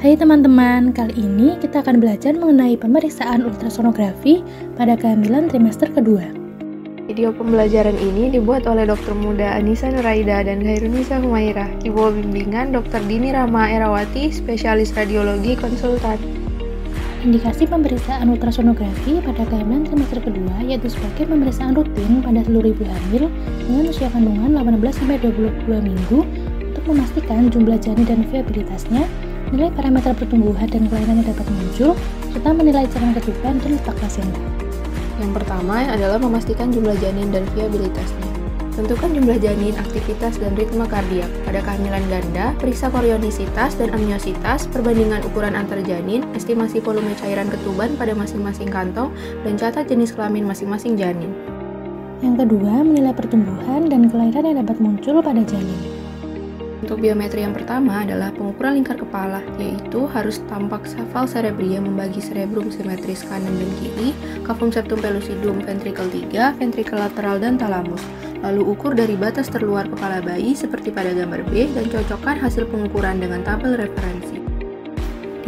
Hai teman-teman, kali ini kita akan belajar mengenai pemeriksaan ultrasonografi pada kehamilan trimester kedua. Video pembelajaran ini dibuat oleh Dr. Muda Anissa Nuraida dan Khairunisa Humairah di bawah bimbingan Dr. Dini Rama Erawati, spesialis radiologi konsultan. Indikasi pemeriksaan ultrasonografi pada kehamilan trimester kedua yaitu sebagai pemeriksaan rutin pada seluruh ibu hamil dengan usia kandungan 18-22 minggu untuk memastikan jumlah janin dan viabilitasnya, nilai parameter pertumbuhan dan kelainan yang dapat muncul, serta menilai cairan ketuban dan letak plasenta. Yang pertama adalah memastikan jumlah janin dan viabilitasnya. Tentukan jumlah janin, aktivitas, dan ritme kardiak. Pada kehamilan ganda, periksa korionisitas dan amniositas, perbandingan ukuran antar janin, estimasi volume cairan ketuban pada masing-masing kantong, dan catat jenis kelamin masing-masing janin. Yang kedua, menilai pertumbuhan dan kelainan yang dapat muncul pada janin. Untuk biometri yang pertama adalah pengukuran lingkar kepala, yaitu harus tampak shafal cerebri yang membagi cerebrum simetris kanan dan kiri, cavum septum pellucidum ventricle 3, ventricle lateral dan thalamus. Lalu ukur dari batas terluar kepala bayi seperti pada gambar B dan cocokkan hasil pengukuran dengan tabel referensi.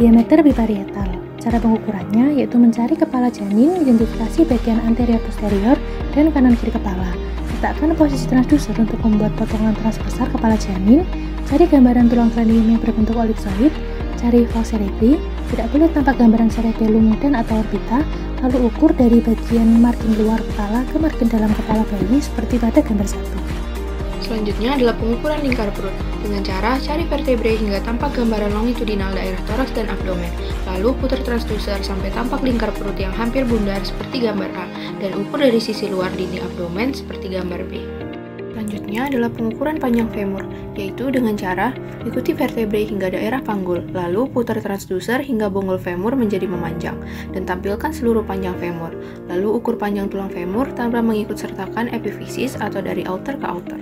Diameter biparietal. Cara pengukurannya yaitu mencari kepala janin, identifikasi bagian anterior posterior dan kanan kiri kepala. Letakkan posisi transducer untuk membuat potongan transversal kepala janin, cari gambaran tulang kranium yang berbentuk elipsoid, cari false cerebri, tidak boleh tampak gambaran cerebellum dan atau orbita, lalu ukur dari bagian margin luar kepala ke margin dalam kepala bayi seperti pada gambar 1. Selanjutnya adalah pengukuran lingkar perut dengan cara cari vertebrae hingga tampak gambaran longitudinal daerah toraks dan abdomen. Lalu putar transducer sampai tampak lingkar perut yang hampir bundar seperti gambar A dan ukur dari sisi luar dinding abdomen seperti gambar B. Selanjutnya adalah pengukuran panjang femur, yaitu dengan cara ikuti vertebrae hingga daerah panggul, lalu putar transducer hingga bonggol femur menjadi memanjang, dan tampilkan seluruh panjang femur. Lalu ukur panjang tulang femur tanpa mengikut sertakan epifisis atau dari outer ke outer.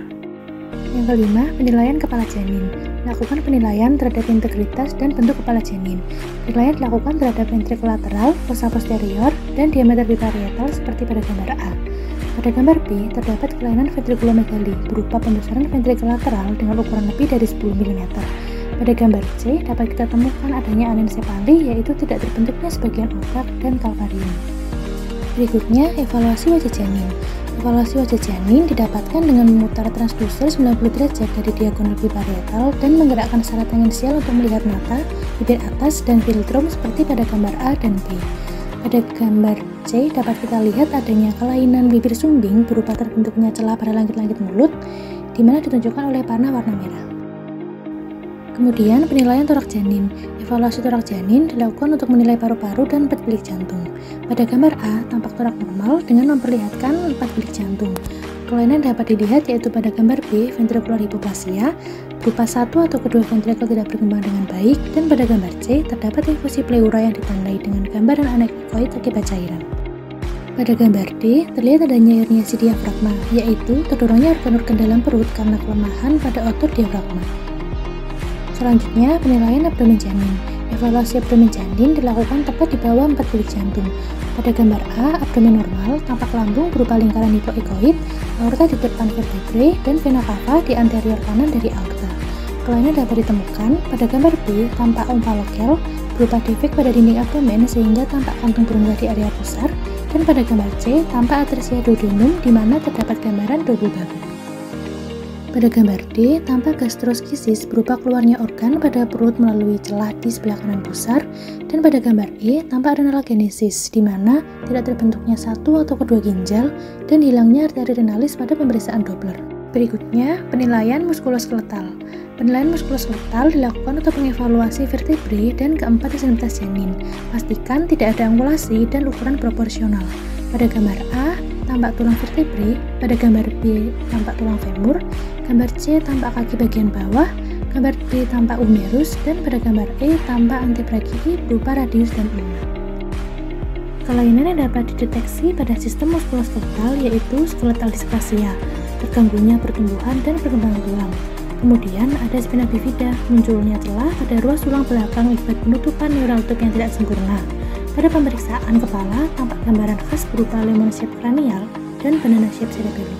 Yang kelima, penilaian kepala janin. Lakukan penilaian terhadap integritas dan bentuk kepala janin. Penilaian dilakukan terhadap ventricle lateral, fossa posterior, dan diameter biparietal seperti pada gambar A. Pada gambar B, terdapat kelainan ventriculomegaly berupa pembesaran ventricle lateral dengan ukuran lebih dari 10 mm. Pada gambar C, dapat kita temukan adanya anencefali, yaitu tidak terbentuknya sebagian otak dan kalvarium. Berikutnya, evaluasi wajah janin. Evaluasi wajah janin didapatkan dengan memutar transducer 90 derajat dari diagonal biparietal dan menggerakkan syarat tangensial untuk melihat mata, bibir atas, dan filtrum seperti pada gambar A dan B. Pada gambar C dapat kita lihat adanya kelainan bibir sumbing berupa terbentuknya celah pada langit-langit mulut, di mana ditunjukkan oleh panah warna merah. Kemudian penilaian torak janin. Evaluasi torak janin dilakukan untuk menilai paru-paru dan 4 bilik jantung. Pada gambar A, tampak torak normal dengan memperlihatkan 4 bilik jantung. Kelainan dapat dilihat yaitu pada gambar B, ventricular hypoplasia, berupa satu atau kedua ventrikel tidak berkembang dengan baik, dan pada gambar C, terdapat infusi pleura yang ditandai dengan gambaran anekoid akibat cairan. Pada gambar D, terlihat adanya herniasi diafragma, yaitu terdorongnya organ-organ dalam perut karena kelemahan pada otot diafragma. Selanjutnya, penilaian abdomen janin. Evaluasi abdomen janin dilakukan tepat di bawah 4 bilik jantung. Pada gambar A, abdomen normal, tampak lambung berupa lingkaran hipoekoid, aorta di depan vertebrae, dan vena cava di anterior kanan dari aorta. Kelainan dapat ditemukan pada gambar B, tampak omphalocele, berupa defek pada dinding abdomen sehingga tampak kantung berunggah di area pusar, dan pada gambar C, tampak atresia duodenum di mana terdapat gambaran double babu. Pada gambar D, tampak gastroskisis berupa keluarnya organ pada perut melalui celah di sebelah kanan pusar, dan pada gambar E, tampak renal genesis, di mana tidak terbentuknya satu atau kedua ginjal dan hilangnya arteri renalis pada pemeriksaan Doppler. Berikutnya, penilaian muskuloskeletal. Penilaian muskuloskeletal dilakukan untuk mengevaluasi vertebrae dan keempat ekstremitas janin. Pastikan tidak ada angulasi dan ukuran proporsional. Pada gambar A, tampak tulang vertebrae, pada gambar B, tampak tulang femur, gambar C tampak kaki bagian bawah, gambar D tampak umerus, dan pada gambar E tampak antebrakii berupa radius dan ulna. Kelainan yang dapat dideteksi pada sistem muskuloskeletal yaitu skeletal dysplasia, terganggunya pertumbuhan dan perkembangan tulang. Kemudian ada spina bifida, munculnya celah pada ruas tulang belakang akibat penutupan neural tube yang tidak sempurna. Pada pemeriksaan kepala, tampak gambaran khas berupa lemon shape kranial dan banana shape cerebellum.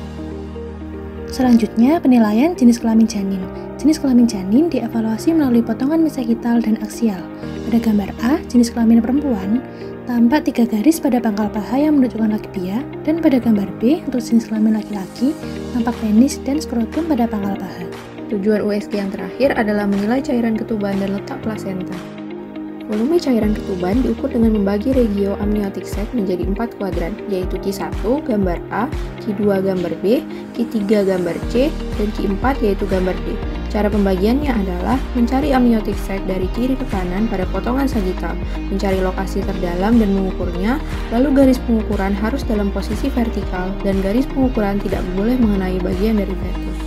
Selanjutnya, penilaian jenis kelamin janin. Jenis kelamin janin dievaluasi melalui potongan mesegital dan aksial. Pada gambar A, jenis kelamin perempuan, tampak 3 garis pada pangkal paha yang menunjukkan lakbia, dan pada gambar B, untuk jenis kelamin laki-laki, tampak penis dan skrotum pada pangkal paha. Tujuan USG yang terakhir adalah menilai cairan ketuban dan letak plasenta. Volume cairan ketuban diukur dengan membagi regio amniotic sac menjadi 4 kuadran, yaitu Q1 gambar A, Q2 gambar B, Q3 gambar C, dan Q4 yaitu gambar D. Cara pembagiannya adalah mencari amniotic sac dari kiri ke kanan pada potongan sagital, mencari lokasi terdalam dan mengukurnya, lalu garis pengukuran harus dalam posisi vertikal, dan garis pengukuran tidak boleh mengenai bagian dari fetus.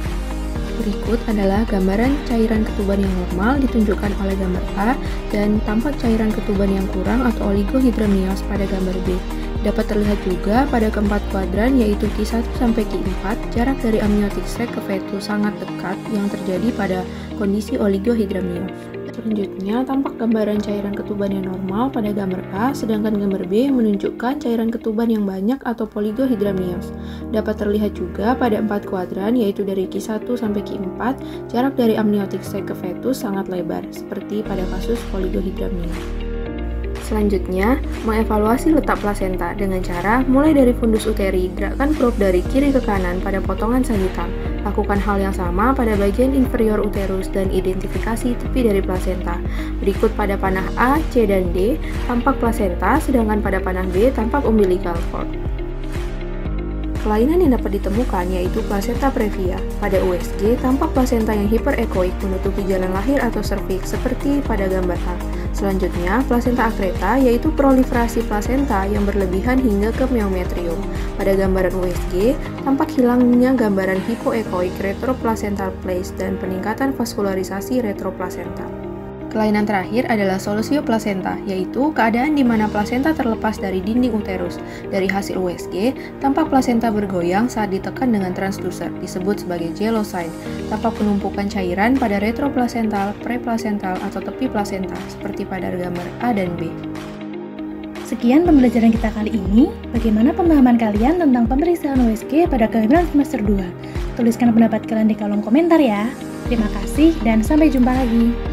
Berikut adalah gambaran cairan ketuban yang normal ditunjukkan oleh gambar A dan tampak cairan ketuban yang kurang atau oligohydramnios pada gambar B. Dapat terlihat juga pada keempat kuadran yaitu Q1 sampai Q4, jarak dari amniotic sac ke fetus sangat dekat yang terjadi pada kondisi oligohydramnios. Selanjutnya, tampak gambaran cairan ketuban yang normal pada gambar A, sedangkan gambar B menunjukkan cairan ketuban yang banyak atau oligohydramnios. Dapat terlihat juga pada 4 kuadran, yaitu dari Q1 sampai Q4, jarak dari amniotic sac ke fetus sangat lebar, seperti pada kasus oligohydramnios. Selanjutnya, mengevaluasi letak plasenta dengan cara mulai dari fundus uteri, gerakkan probe dari kiri ke kanan pada potongan sagital. Lakukan hal yang sama pada bagian inferior uterus dan identifikasi tepi dari plasenta. Berikut pada panah A, C, dan D, tampak plasenta, sedangkan pada panah B tampak umbilical cord. Kelainan yang dapat ditemukan yaitu plasenta previa. Pada USG, tampak plasenta yang hiperekoik menutupi jalan lahir atau serviks seperti pada gambar A. Selanjutnya, plasenta akreta yaitu proliferasi plasenta yang berlebihan hingga ke meometrium. Pada gambaran USG, tampak hilangnya gambaran hipoekoik retroplacental place dan peningkatan vaskularisasi retroplasenta. Kelainan terakhir adalah solusio plasenta, yaitu keadaan di mana plasenta terlepas dari dinding uterus. Dari hasil USG, tampak plasenta bergoyang saat ditekan dengan transducer, disebut sebagai Jello sign. Tampak penumpukan cairan pada retroplacental, preplacental, atau tepi plasenta, seperti pada gambar A dan B. Sekian pembelajaran kita kali ini. Bagaimana pemahaman kalian tentang pemeriksaan USG pada kehamilan semester 2? Tuliskan pendapat kalian di kolom komentar ya. Terima kasih dan sampai jumpa lagi.